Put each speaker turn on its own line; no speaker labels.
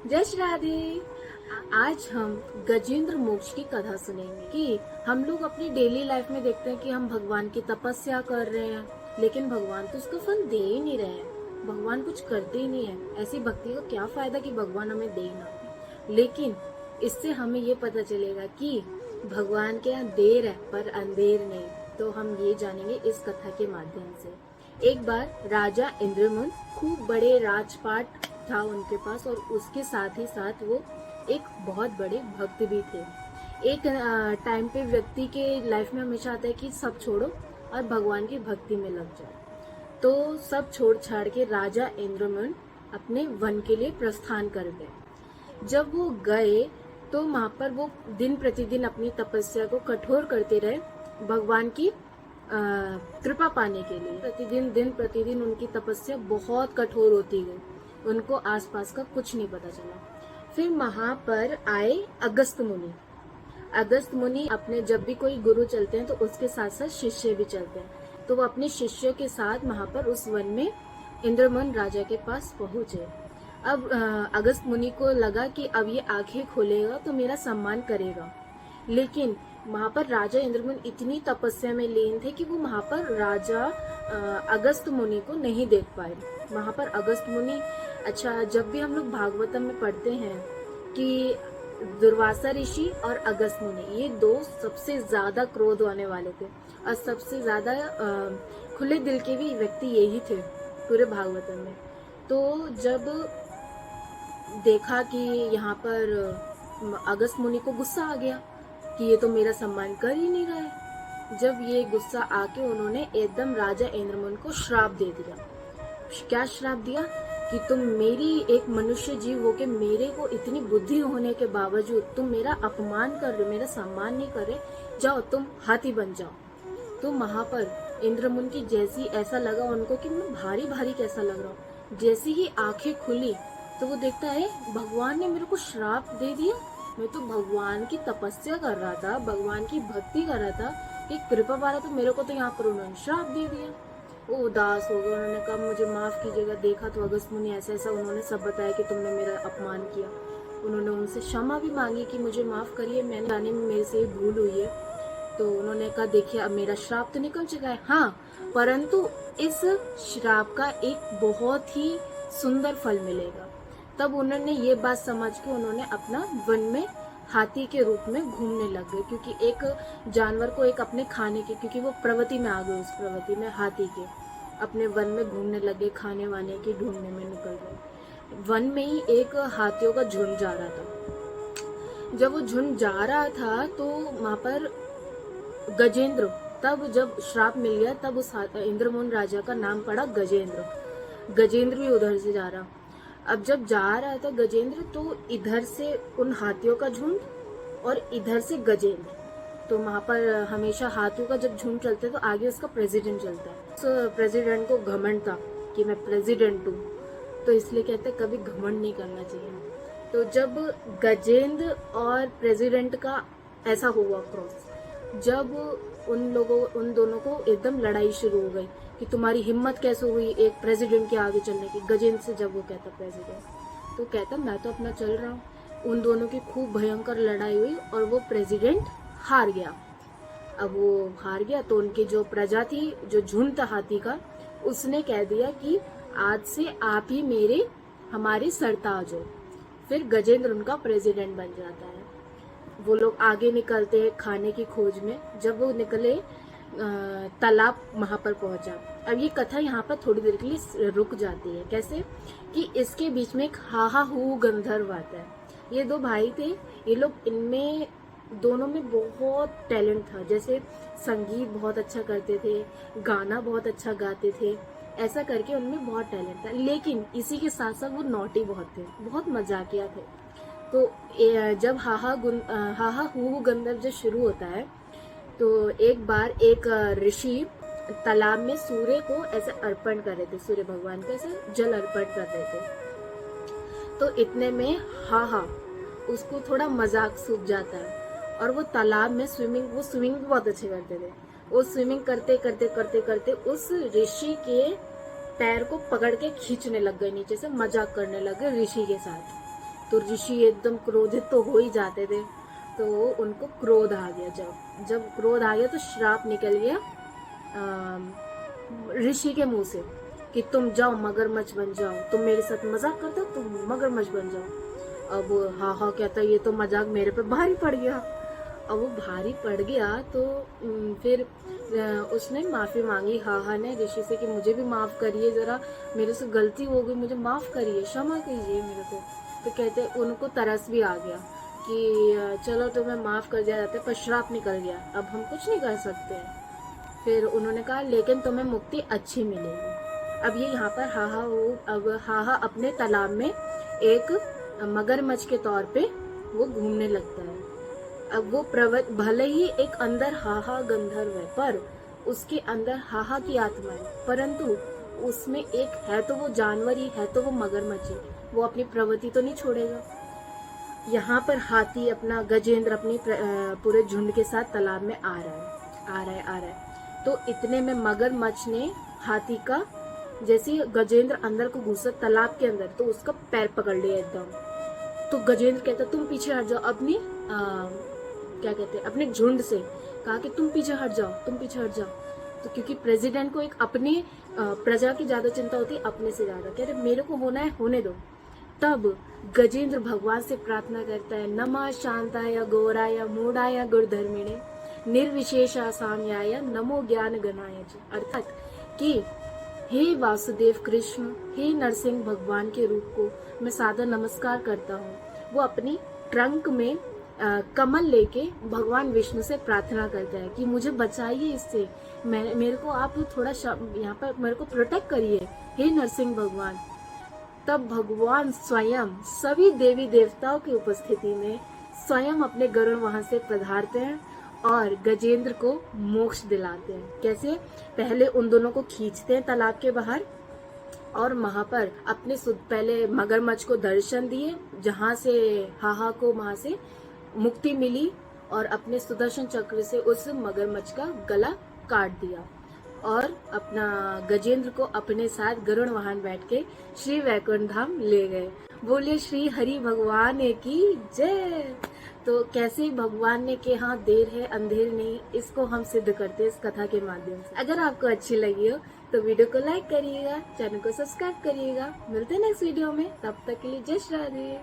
जय श्री राधे। आज हम गजेंद्र मोक्ष की कथा सुनेंगे कि हम लोग अपनी डेली लाइफ में देखते हैं कि हम भगवान की तपस्या कर रहे हैं, लेकिन भगवान तो उसका फल दे ही नहीं रहे हैं। भगवान कुछ करते ही नहीं है। ऐसी भक्ति का क्या फायदा कि भगवान हमें दे ना। लेकिन इससे हमें ये पता चलेगा कि भगवान के यहाँ देर है पर अंधेर नहीं। तो हम ये जानेंगे इस कथा के माध्यम से। एक बार राजा इंद्रमुन खूब बड़े राजपाट था उनके पास, और उसके साथ ही साथ वो एक बहुत बड़े भक्त भी थे। एक टाइम पे व्यक्ति के लाइफ में हमेशा आता है कि सब छोड़ो और भगवान की भक्ति में लग जाओ। तो सब छोड़ छाड़ के राजा इंद्रमुन अपने वन के लिए प्रस्थान कर गए। जब वो गए तो वहां पर वो दिन प्रतिदिन अपनी तपस्या को कठोर करते रहे भगवान की कृपा पाने के लिए। दिन प्रतिदिन उनकी तपस्या बहुत कठोर होती गई। उनको आसपास का कुछ नहीं पता चला। फिर वहां पर आए अगस्त मुनि। अगस्त मुनि अपने जब भी कोई गुरु चलते हैं तो उसके साथ साथ शिष्य भी चलते हैं। तो वो अपने शिष्यों के साथ वहां पर उस वन में इंद्रमुन राजा के पास पहुंचे। अब अगस्त मुनि को लगा कि अब ये आंखें खोलेगा तो मेरा सम्मान करेगा। लेकिन वहां पर राजा इंद्रमुन इतनी तपस्या में लीन थे कि वो वहां पर राजा अगस्त मुनि को नहीं देख पाए। वहां पर अगस्त मुनि, अच्छा, जब भी हम लोग भागवतम में पढ़ते हैं कि दुर्वासा ऋषि और अगस्त मुनि, ये दो सबसे ज्यादा क्रोध होने वाले थे और सबसे ज्यादा खुले दिल के भी व्यक्ति यही थे पूरे भागवतम में। तो जब देखा कि यहाँ पर अगस्त मुनि को गुस्सा आ गया कि ये तो मेरा सम्मान कर ही नहीं रहा है। जब ये गुस्सा आके उन्होंने एकदम राजा इंद्रमुन को श्राप दे दिया। क्या श्राप दिया कि तुम मेरी एक मनुष्य जीव होके मेरे को इतनी बुद्धि होने के बावजूद तुम मेरा अपमान कर रहे, मेरा सम्मान नहीं कर रहे, जाओ तुम हाथी बन जाओ। तो वहां पर इंद्रमुन की जैसी ऐसा लगा उनको कि मैं भारी भारी कैसा लग रहा हूँ। जैसी ही आंखें खुली तो वो देखता है भगवान ने मेरे को श्राप दे दिया। मैं तो भगवान की तपस्या कर रहा था, भगवान की भक्ति कर रहा था, एक कृपा वाला, तो मेरे को तो यहाँ पर उन्होंने श्राप दे दिया। वो उदास हो गए। उन्होंने कहा मुझे माफ कीजिएगा। देखा तो अगस्त मुनि ऐसा ऐसा उन्होंने सब बताया कि तुमने मेरा अपमान किया। उन्होंने उनसे क्षमा भी मांगी कि मुझे माफ करिए, मैंने जाने में मेरे से भूल हुई है। तो उन्होंने कहा देखिए अब मेरा श्राप तो निकल चुका है, हाँ, परंतु इस श्राप का एक बहुत ही सुंदर फल मिलेगा। तब उन्होंने ये बात समझ के उन्होंने अपना वन में हाथी के रूप में घूमने लग गए, क्योंकि एक जानवर को एक अपने खाने के, क्योंकि वो प्रवृत्ति में आ गए, उस प्रवृत्ति में हाथी के अपने वन में घूमने लगे, खाने वाने की ढूंढने में निकल गए। वन में ही एक हाथियों का झुंड जा रहा था। जब वो झुंड जा रहा था तो वहां पर गजेंद्र, तब जब श्राप मिल गया तब उस इंद्रमुन राजा का नाम पड़ा गजेंद्र। गजेंद्र भी उधर से जा रहा। अब जब जा रहा था गजेंद्र तो इधर से उन हाथियों का झुंड और इधर से गजेंद्र। तो वहां पर हमेशा हाथियों का जब झुंड चलता है तो आगे उसका प्रेसिडेंट चलता है। तो प्रेसिडेंट को घमंड था कि मैं प्रेसिडेंट हूँ, तो इसलिए कहते हैं कभी घमंड नहीं करना चाहिए। तो जब गजेंद्र और प्रेसिडेंट का ऐसा हुआ क्रॉस, जब उन दोनों को एकदम लड़ाई शुरू हो गई कि तुम्हारी हिम्मत कैसे हुई एक प्रेसिडेंट के आगे चलने की। गजेंद्र से जब वो कहता प्रेसिडेंट, तो कहता मैं तो अपना चल रहा हूँ। उन दोनों की खूब भयंकर लड़ाई हुई और वो प्रेसिडेंट हार गया। अब वो हार गया तो उनकी जो प्रजा थी, जो झुंड था हाथी का, उसने कह दिया कि आज से आप ही हमारे सरताज हो। फिर गजेंद्र उनका प्रेसिडेंट बन जाता है। वो लोग आगे निकलते हैं खाने की खोज में। जब वो निकले तालाब वहां पर पहुंचा। अब ये कथा यहाँ पर थोड़ी देर के लिए रुक जाती है। कैसे कि इसके बीच में एक हाहा हू गंधर्व आता है। ये दो भाई थे, ये लोग, इनमें दोनों में बहुत टैलेंट था। जैसे संगीत बहुत अच्छा करते थे, गाना बहुत अच्छा गाते थे, ऐसा करके उनमें बहुत टैलेंट था। लेकिन इसी के साथ साथ वो नॉटी बहुत थे, बहुत मजाकिया थे। तो जब हाहा हू गंधर्व जब शुरू होता है तो एक बार एक ऋषि तालाब में सूर्य को ऐसे अर्पण कर रहे थे, सूर्य भगवान को ऐसे जल अर्पण कर रहे थे। तो इतने में हाहा उसको थोड़ा मजाक सूझ जाता है और वो तालाब में स्विमिंग बहुत अच्छे करते थे। वो स्विमिंग करते करते करते करते उस ऋषि के पैर को पकड़ के खींचने लग गए नीचे से, मजाक करने लग गए ऋषि के साथ तो ऋषि एकदम क्रोधित तो हो ही जाते थे। तो उनको क्रोध आ गया, जब क्रोध आ गया तो श्राप निकल गया ऋषि के मुंह से कि तुम जाओ मगरमच्छ बन जाओ, तुम मेरे साथ मजाक करते हो, तुम मगरमच्छ बन जाओ। अब हाहा कहता ये तो मजाक मेरे पे भारी पड़ गया। अब वो भारी पड़ गया तो फिर उसने माफी मांगी हाहा ने ऋषि से कि मुझे भी माफ करिए, जरा मेरे से गलती हो गई, मुझे माफ करिए, क्षमा कीजिए मेरे को। तो कहते उनको तरस भी आ गया कि चलो तुम्हें माफ कर दिया जाता है, पर श्राप निकल गया, अब हम कुछ नहीं कर सकते। फिर उन्होंने कहा लेकिन तुम्हें मुक्ति अच्छी मिलेगी। अब ये यहाँ पर हाहा अब हाहा अपने तालाब में एक मगरमच्छ के तौर पे वो घूमने लगता है। अब वो भले ही एक अंदर हाहा गंधर्व है, पर उसके अंदर हाहा की आत्मा है, परंतु उसमें एक है तो वो जानवर ही है, तो वो मगरमच्छ है, वो अपनी प्रवृत्ति तो नहीं छोड़ेगा। यहाँ पर हाथी अपना गजेंद्र अपनी पूरे झुंड के साथ तालाब में आ रहा है। तो इतने में मगरमच्छ ने हाथी का, जैसे गजेंद्र अंदर को घुसा तालाब के अंदर, तो उसका पैर पकड़ लिया एकदम। तो गजेंद्र कहता तुम पीछे हट जाओ, अपनी क्या कहते हैं अपने झुंड से कहा कि तुम पीछे हट जाओ, तुम पीछे हट जाओ। तो क्योंकि प्रेसिडेंट को एक अपने प्रजा की ज्यादा चिंता होती है अपने से ज्यादा, कहते मेरे को होना है होने दो। तब गजेंद्र भगवान से प्रार्थना करता है नमः शांताय गौराय मूढ़ाय गुरुधर्मिणे निर्विशेषा साम्याय नमो ज्ञान गणाय। अर्थात कि हे वासुदेव कृष्ण, हे नरसिंह भगवान के रूप को मैं सादर नमस्कार करता हूँ। वो अपनी ट्रंक में कमल लेके भगवान विष्णु से प्रार्थना करता है कि मुझे बचाइए इससे, मेरे को आप थोड़ा यहाँ पर मेरे को प्रोटेक्ट करिए, हे नरसिंह भगवान। तब भगवान स्वयं सभी देवी देवताओं की उपस्थिति में स्वयं अपने गरुड़ वहां से पधारते हैं और गजेंद्र को मोक्ष दिलाते हैं। कैसे? पहले उन दोनों को खींचते हैं तालाब के बाहर और वहां पर अपने पहले मगरमच्छ को दर्शन दिए, जहां से हाहा को वहां से मुक्ति मिली, और अपने सुदर्शन चक्र से उस मगरमच्छ का गला काट दिया और अपना गजेंद्र को अपने साथ गरुड़ वाहन बैठ के श्री वैकुंठ धाम ले गए। बोले श्री हरि भगवान की जय। तो कैसे भगवान ने के हाँ देर है अंधेर नहीं, इसको हम सिद्ध करते हैं इस कथा के माध्यम से। अगर आपको अच्छी लगी हो तो वीडियो को लाइक करिएगा, चैनल को सब्सक्राइब करिएगा। मिलते हैं नेक्स्ट वीडियो में, तब तक के लिए जय श्री राधे।